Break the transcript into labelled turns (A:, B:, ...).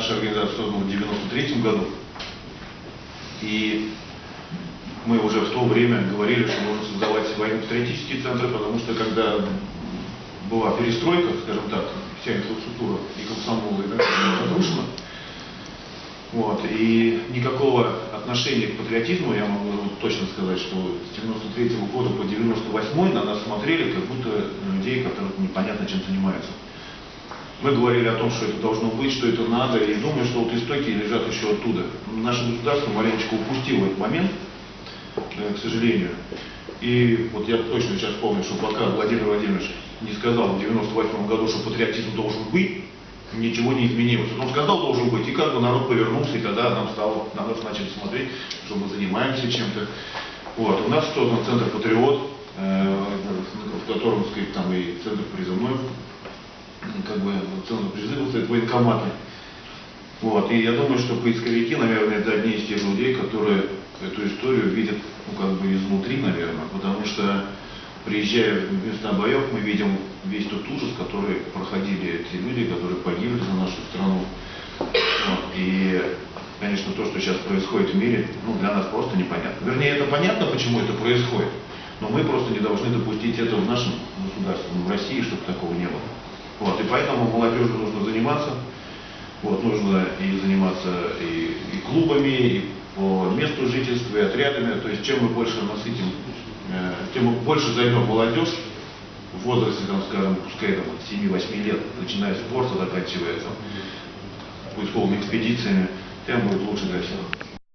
A: наша организация создана в 1993 году. И мы уже в то время говорили, что нужно создавать военно-патриотические центры, потому что когда была перестройка, скажем так, вся инфраструктура и комсомола и так далее разрушена, вот, и никакого отношения к патриотизму, я могу точно сказать, что с 93 года по 98 на нас смотрели, как будто людей, которые непонятно чем занимаются. Мы говорили о том, что это должно быть, что это надо, и думаю, что вот истоки лежат еще оттуда. Наше государство маленечко упустило этот момент, к сожалению. И вот я точно сейчас помню, что пока Владимир Владимирович не сказал в 98 году, что патриотизм должен быть, ничего не изменилось. Он сказал, должен быть, и как бы народ повернулся, и тогда на нас начали смотреть, что мы занимаемся чем-то. Вот. У нас создан центр «Патриот», в котором, так сказать, там и центр призывной, как бы центр призыва стоит, военкоматы. Вот. И я думаю, что поисковики, наверное, это одни из тех людей, которые эту историю видят, ну, как бы изнутри, наверное, потому что, приезжая в места боев, мы видим весь тот ужас, который проходили эти люди, которые погибли за нашу страну. Вот. И, конечно, то, что сейчас происходит в мире, ну, для нас просто непонятно. Вернее, это понятно, почему это происходит, но мы просто не должны допустить этого в нашем государстве, в России, чтобы такого не было. Вот. И поэтому молодежи нужно заниматься. Вот, нужно и заниматься и клубами, и по месту жительства, и отрядами. То есть чем мы больше насытим, тем мы больше займем молодежь в возрасте, там, скажем, пускай там, от 7-8 лет, начиная с спорта, заканчивая там, поисковыми экспедициями, тем будет лучше для всех.